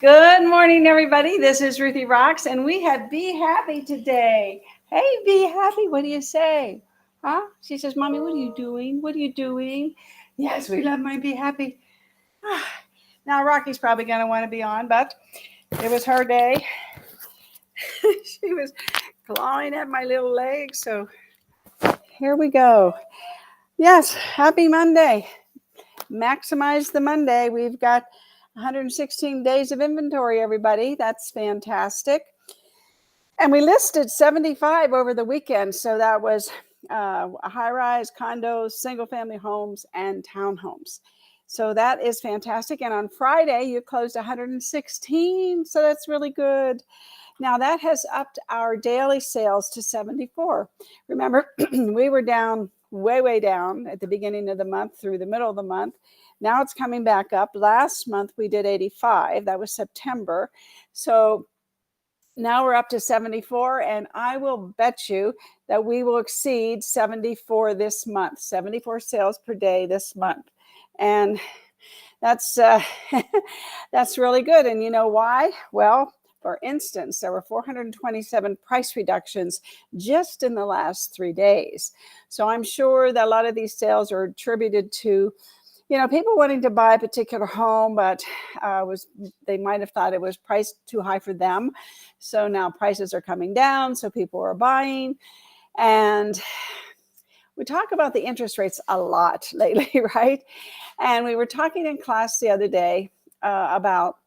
Good morning, everybody. This is Ruthie Rocks, and we have Be Happy today. Hey, Be Happy, what do you say? Huh? She says, Mommy, what are you doing? What are you doing? Yes, we love my Be Happy. Now, Rocky's probably going to want to be on, but it was her day. She was clawing at my little leg, so here we go. Yes, happy Monday. Maximize the Monday. We've got 116 days of inventory, everybody. That's fantastic. And we listed 75 over the weekend. So that was high-rise condos, single-family homes, and townhomes. So that is fantastic. And on Friday, you closed 116. So that's really good. Now that has upped our daily sales to 74. Remember, we were down, way down at the beginning of the month through the middle of the month. Now it's coming back up. Last month we did 85. That was September. So now we're up to 74, and I will bet you that we will exceed 74 this month, 74 sales per day this month. And that's that's really good. And you know why? Well, for instance, there were 427 price reductions just in the last 3 days. So I'm sure that a lot of these sales are attributed to, people wanting to buy a particular home, but they might have thought it was priced too high for them. So now prices are coming down, so people are buying. And we talk about the interest rates a lot lately, right? And we were talking in class the other day about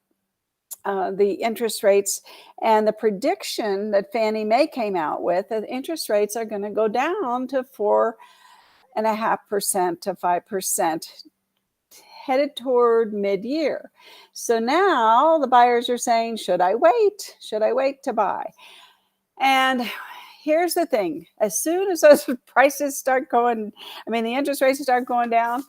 the interest rates and the prediction that Fannie Mae came out with, that interest rates are going to go down to 4.5% to 5%, headed toward mid-year. So now the buyers are saying, should I wait? Should I wait to buy? And here's the thing. As soon as those prices start going, the interest rates start going down,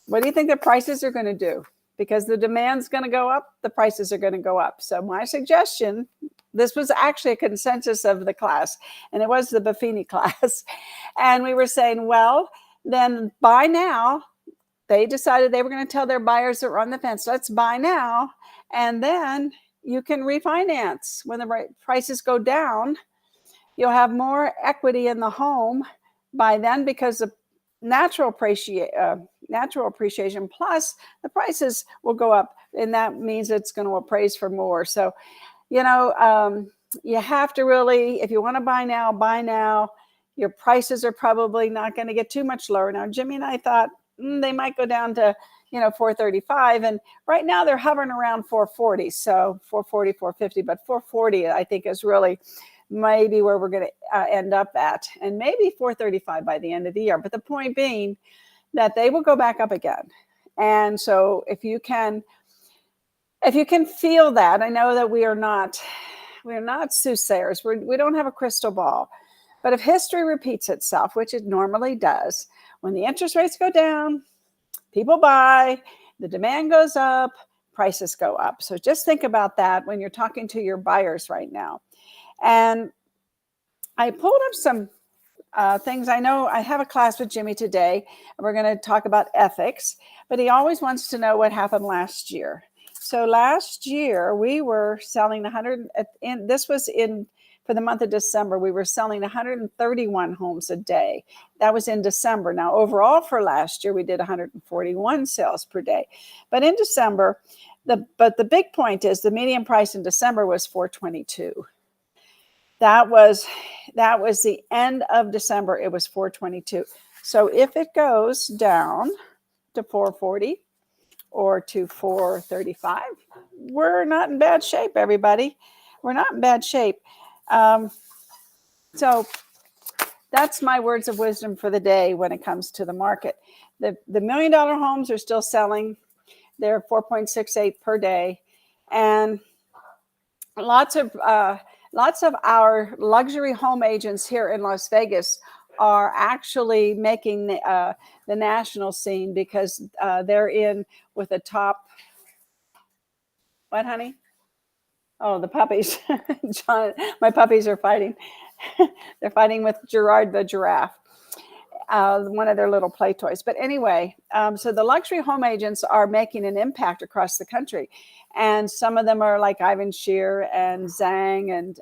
what do you think the prices are going to do? Because the demand's going to go up, the prices are going to go up. So my suggestion, this was actually a consensus of the class, and it was the Buffini class. And we were saying, well, then buy now. They decided they were going to tell their buyers that were on the fence, let's buy now. And then you can refinance. When the prices go down, you'll have more equity in the home by then, because the natural appreciation plus the prices will go up, and that means it's going to appraise for more. So, you have to really, if you want to buy now. Your prices are probably not going to get too much lower. Now, Jimmy and I thought they might go down to 435, and right now they're hovering around 440. So 440, 450, but 440 I think is really maybe where we're going to end up at, and maybe 435 by the end of the year. But the point being that they will go back up again. And so if you can feel that, I know that we're not soothsayers. We don't have a crystal ball. But if history repeats itself, which it normally does, when the interest rates go down, people buy, the demand goes up, prices go up. So just think about that when you're talking to your buyers right now. And I pulled up some things. I know I have a class with Jimmy today, and we're going to talk about ethics, but he always wants to know what happened last year. So last year we were selling for the month of December, we were selling 131 homes a day. That was in December. Now, overall for last year, we did 141 sales per day. But in December, the big point is the median price in December was $422. That was the end of December. It was $422. So if it goes down to $440 or to $435, we're not in bad shape, everybody. We're not in bad shape. So that's my words of wisdom for the day when it comes to the market. The $1 million homes are still selling. They're 4.68 per day. And lots of our luxury home agents here in Las Vegas are actually making the national scene, because they're in with the top. What, honey? Oh, the puppies. John, my puppies are fighting. They're fighting with Gerard the giraffe. one of their little play toys. But anyway, so the luxury home agents are making an impact across the country. And some of them are like Ivan Shear and Zhang, and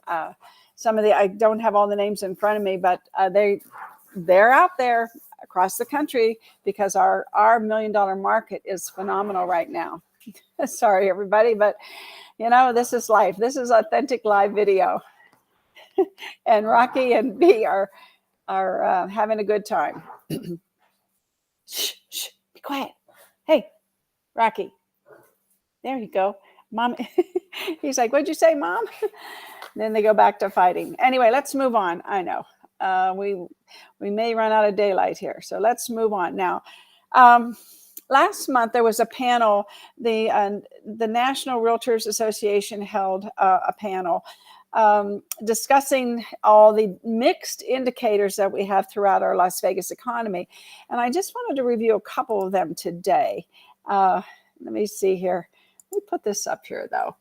some of the, I don't have all the names in front of me, but they're out there across the country because our $1 million market is phenomenal right now. Sorry, everybody, but you know, this is life. This is authentic live video. And Rocky and B are having a good time. Shh, shh, be quiet. Hey, Rocky. There you go. Mom. He's like, what'd you say, Mom? Then they go back to fighting. Anyway, let's move on. I know. We may run out of daylight here. So let's move on now. Last month, there was a panel. The National Realtors Association held a panel discussing all the mixed indicators that we have throughout our Las Vegas economy. And I just wanted to review a couple of them today. Let me see here. Let me put this up here, though.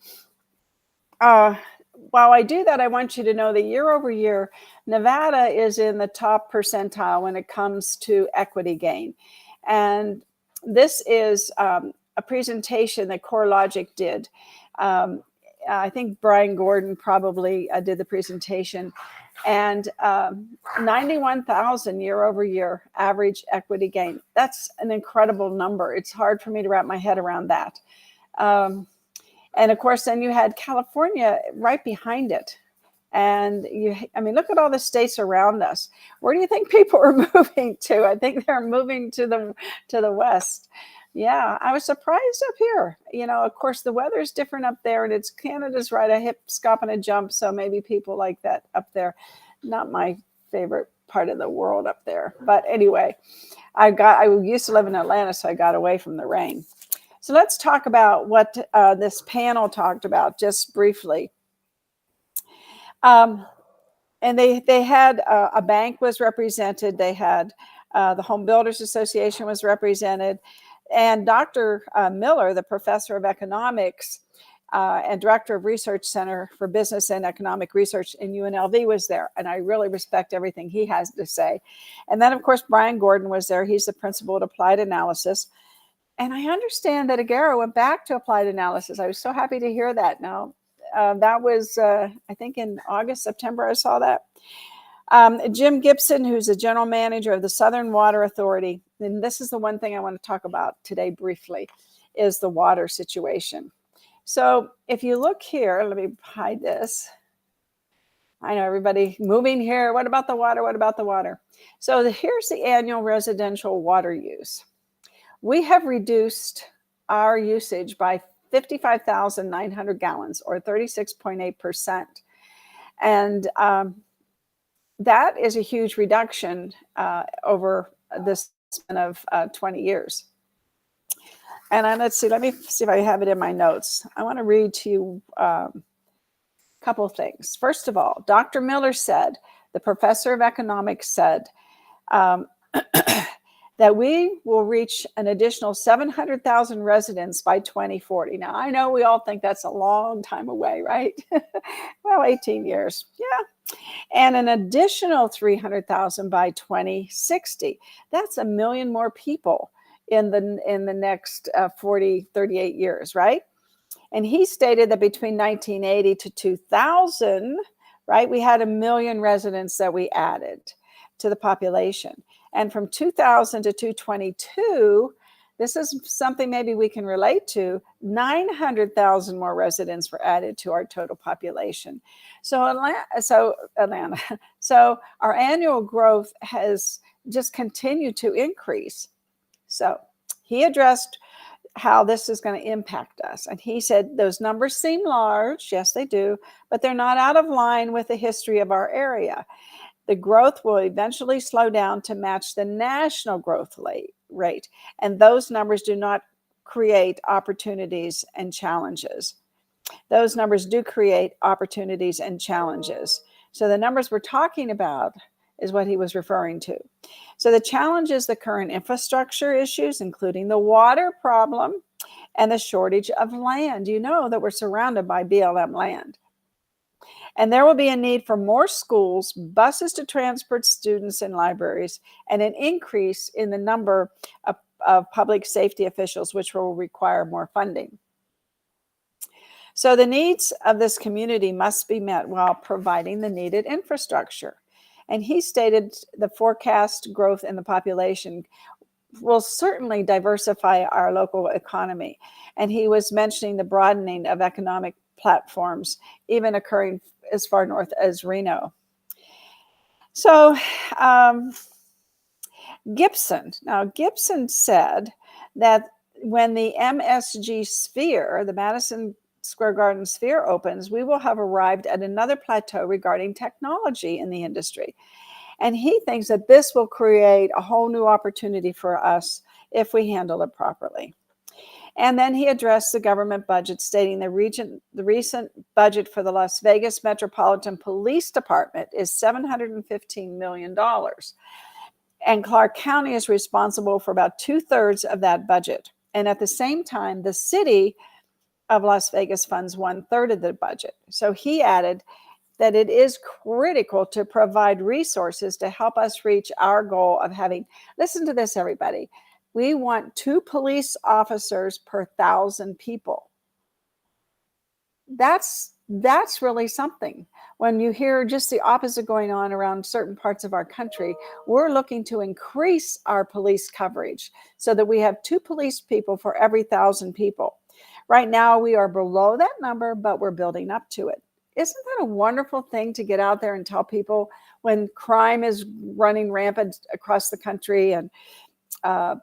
While I do that, I want you to know that year over year, Nevada is in the top percentile when it comes to equity gain. And this is a presentation that Corelogic did. I think Brian Gordon probably did the presentation, and 91,000 year over year average equity gain. That's an incredible number. It's hard for me to wrap my head around that. And of course, then you had California right behind it. And I mean, look at all the states around us. Where do you think people are moving to? I think they're moving to the west. Yeah, I was surprised up here. You know, of course, the weather's different up there, and it's Canada's right, a hip, skop, and a jump. So maybe people like that up there. Not my favorite part of the world up there. But anyway, I used to live in Atlanta, so I got away from the rain. So let's talk about what this panel talked about just briefly. And they had a bank was represented. They had the Home Builders Association was represented. And Dr. Miller, the professor of economics and director of Research Center for Business and Economic Research in UNLV was there. And I really respect everything he has to say. And then, of course, Brian Gordon was there. He's the principal at Applied Analysis. And I understand that Agera went back to Applied Analysis. I was so happy to hear that now. That was, I think, in August, September, I saw that. Jim Gibson, who's the general manager of the Southern Water Authority, and this is the one thing I want to talk about today briefly, is the water situation. So if you look here, let me hide this. I know everybody moving here. What about the water? What about the water? So here's the annual residential water use. We have reduced our usage by 55,900 gallons, or 36.8%. And that is a huge reduction over this span of 20 years. And let's see, let me see if I have it in my notes. I want to read to you a couple of things. First of all, Dr. Miller said, the professor of economics said, that we will reach an additional 700,000 residents by 2040. Now, I know we all think that's a long time away, right? Well, 18 years, yeah. And an additional 300,000 by 2060. That's 1 million more people in the next 38 years, right? And he stated that between 1980 to 2000, right, we had 1 million residents that we added to the population. And from 2000 to 2022, this is something maybe we can relate to, 900,000 more residents were added to our total population. So our annual growth has just continued to increase. So he addressed how this is going to impact us. And he said, those numbers seem large. Yes, they do, but they're not out of line with the history of our area. The growth will eventually slow down to match the national growth rate. And those numbers do not create opportunities and challenges. Those numbers do create opportunities and challenges. So the numbers we're talking about is what he was referring to. So the challenges, the current infrastructure issues, including the water problem and the shortage of land. You know that we're surrounded by BLM land. And there will be a need for more schools, buses to transport students and libraries, and an increase in the number of public safety officials, which will require more funding. So the needs of this community must be met while providing the needed infrastructure. And he stated the forecast growth in the population will certainly diversify our local economy. And he was mentioning the broadening of economic platforms, even occurring as far north as Reno. So Gibson said that when the MSG sphere, the Madison Square Garden sphere opens, we will have arrived at another plateau regarding technology in the industry. And he thinks that this will create a whole new opportunity for us if we handle it properly. And then he addressed the government budget, stating the recent budget for the Las Vegas Metropolitan Police Department is $715 million. And Clark County is responsible for about 2/3 of that budget. And at the same time, the city of Las Vegas funds 1/3 of the budget. So he added that it is critical to provide resources to help us reach our goal of having, listen to this, everybody, we want 2 police officers per 1,000 people. That's really something. When you hear just the opposite going on around certain parts of our country, we're looking to increase our police coverage so that we have 2 police people for every 1,000 people. Right now, we are below that number, but we're building up to it. Isn't that a wonderful thing to get out there and tell people when crime is running rampant across the country and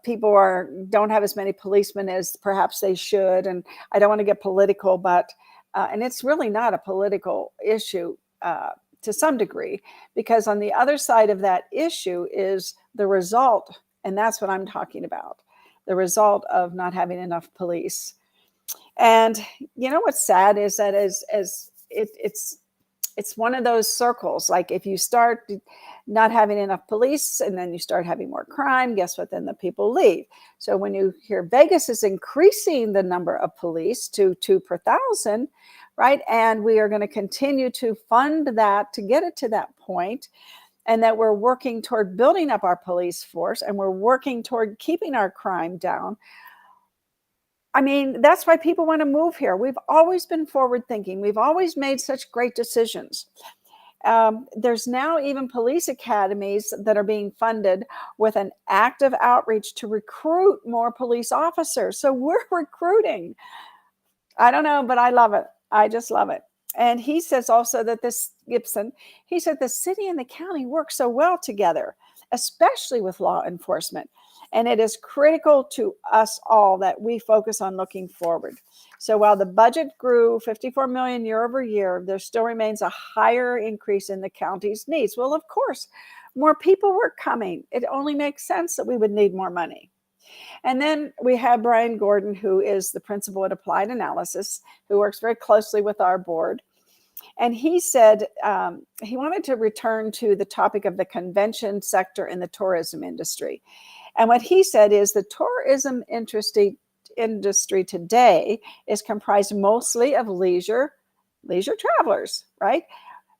people don't have as many policemen as perhaps they should? And I don't want to get political, but and it's really not a political issue to some degree, because on the other side of that issue is the result, and that's what I'm talking about, the result of not having enough police. And you know what's sad is that it's one of those circles. Like if you start not having enough police and then you start having more crime, guess what? Then the people leave. So when you hear Vegas is increasing the number of police to 2 per 1,000, right? And we are going to continue to fund that to get it to that point, and that we're working toward building up our police force and we're working toward keeping our crime down. I mean, that's why people want to move here. We've always been forward thinking. We've always made such great decisions. There's now even police academies that are being funded with an active outreach to recruit more police officers. So we're recruiting. I don't know, but I love it. I just love it. And he says also that Gibson, he said the city and the county work so well together, especially with law enforcement. And it is critical to us all that we focus on looking forward. So while the budget grew 54 million year over year, there still remains a higher increase in the county's needs. Well, of course, more people were coming. It only makes sense that we would need more money. And then we have Brian Gordon, who is the principal at Applied Analysis, who works very closely with our board. And he said he wanted to return to the topic of the convention sector in the tourism industry. And what he said is the tourism industry today is comprised mostly of leisure travelers, right?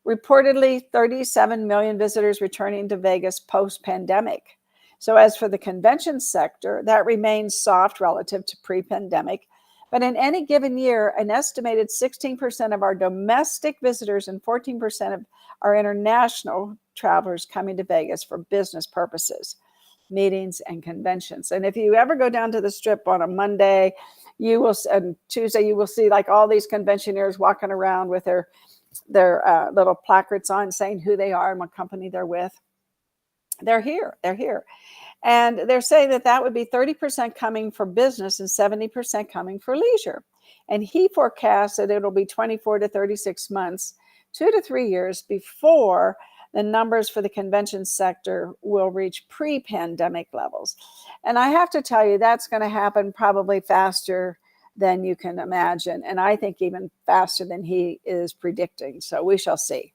Reportedly 37 million visitors returning to Vegas post-pandemic. So as for the convention sector, that remains soft relative to pre-pandemic. But in any given year, an estimated 16% of our domestic visitors and 14% of our international travelers coming to Vegas for business purposes, meetings and conventions. And if you ever go down to the Strip on a Monday, and Tuesday, you will see like all these conventioneers walking around with their little placards on saying who they are and what company they're with. They're here. And they're saying that would be 30% coming for business and 70% coming for leisure. And he forecasts that it'll be 24 to 36 months, 2 to 3 years before the numbers for the convention sector will reach pre-pandemic levels. And I have to tell you, that's going to happen probably faster than you can imagine. And I think even faster than he is predicting. So we shall see.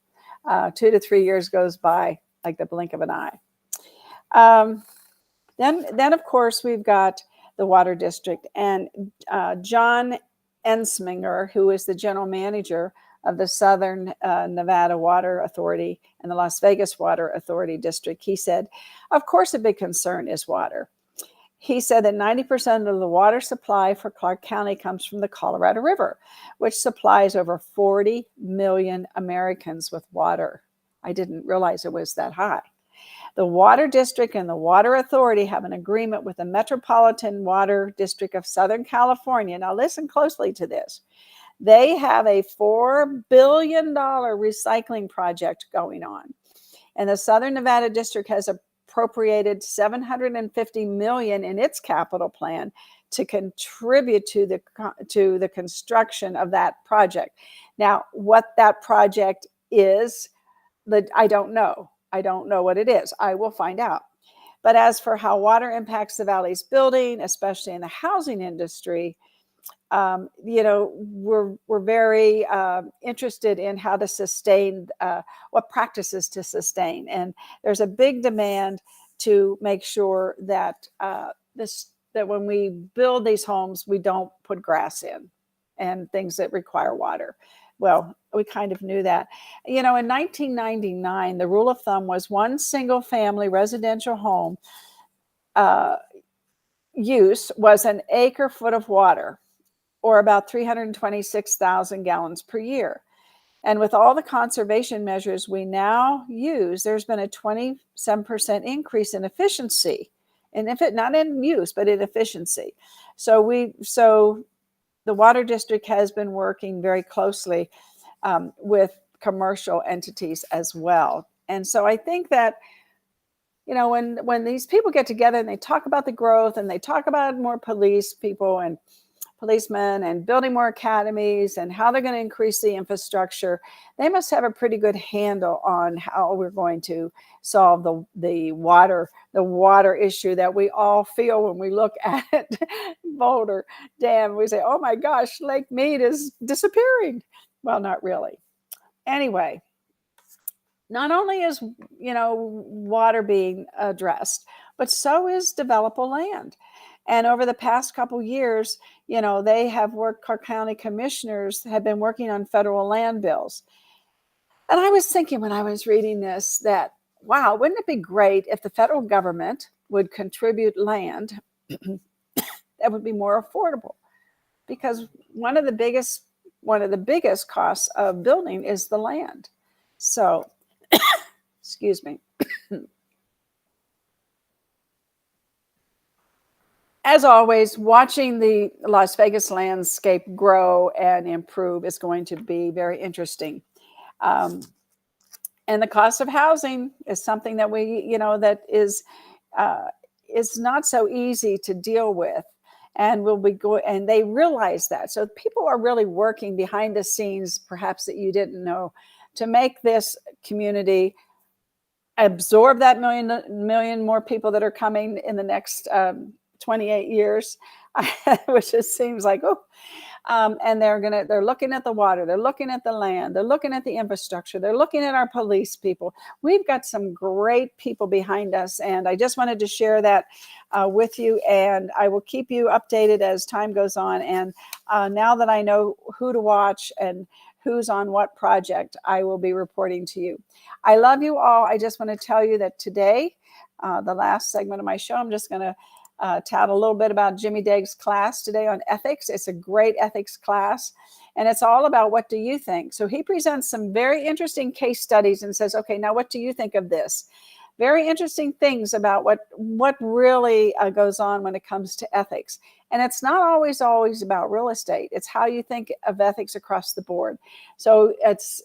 2 to 3 years goes by like the blink of an eye. Then of course, we've got the Water District, and John Ensminger, who is the general manager of the Southern Nevada Water Authority and the Las Vegas Water Authority District. He said, of course, a big concern is water. He said that 90% of the water supply for Clark County comes from the Colorado River, which supplies over 40 million Americans with water. I didn't realize it was that high. The Water District and the Water Authority have an agreement with the Metropolitan Water District of Southern California. Now listen closely to this. They have a $4 billion recycling project going on. And the Southern Nevada District has appropriated $750 million in its capital plan to contribute to the construction of that project. Now, what that project is, I don't know. I don't know what it is. I will find out. But as for how water impacts the valley's building, especially in the housing industry, we're very interested in how to sustain, what practices to sustain. And there's a big demand to make sure that that when we build these homes, we don't put grass in and things that require water. Well, we kind of knew that. In 1999, the rule of thumb was one single family residential home use was an acre foot of water, or about 326,000 gallons per year. And with all the conservation measures we now use, there's been a 27% increase in efficiency. And if it not in use, but in efficiency. So the Water District has been working very closely with commercial entities as well. And so I think that, when these people get together and they talk about the growth and they talk about more police people and policemen and building more academies and how they're going to increase the infrastructure, they must have a pretty good handle on how we're going to solve the water issue that we all feel when we look at Boulder Dam. We say, oh my gosh, Lake Mead is disappearing. Well, not really. Anyway, not only is, water being addressed, but so is developable land. And over the past couple years, they have worked, Clark County commissioners have been working on federal land bills. And I was thinking when I was reading this that, wow, wouldn't it be great if the federal government would contribute land that would be more affordable? Because one of the biggest costs of building is the land. So, excuse me. As always, watching the Las Vegas landscape grow and improve is going to be very interesting. And the cost of housing is something that that is not so easy to deal with. And and they realize that. So people are really working behind the scenes, perhaps that you didn't know, to make this community absorb that million more people that are coming in the next 28 years, which just seems like, and they're looking at the water, they're looking at the land, they're looking at the infrastructure, they're looking at our police people. We've got some great people behind us, and I just wanted to share that with you, and I will keep you updated as time goes on. And now that I know who to watch and who's on what project, I will be reporting to you. I love you all. I just want to tell you that today, the last segment of my show, I'm just going to tout a little bit about Jimmy Dague's class today on ethics. It's a great ethics class, and it's all about what do you think. So he presents some very interesting case studies and says, okay, now what do you think of this? Very interesting things about what really goes on when it comes to ethics. And it's not always about real estate. It's how you think of ethics across the board. So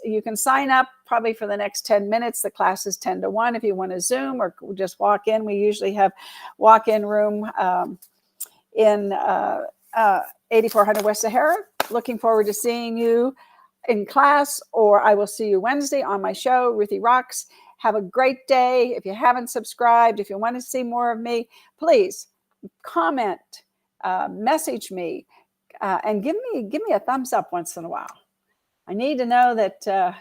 you can sign up probably for the next 10 minutes. The class is 10 to 1 if you want to Zoom or just walk in. We usually have walk-in room in 8400 West Sahara. Looking forward to seeing you in class, or I will see you Wednesday on my show, Ruthie Rocks. Have a great day. If you haven't subscribed, if you want to see more of me, please comment, message me, and give me a thumbs up once in a while. I need to know that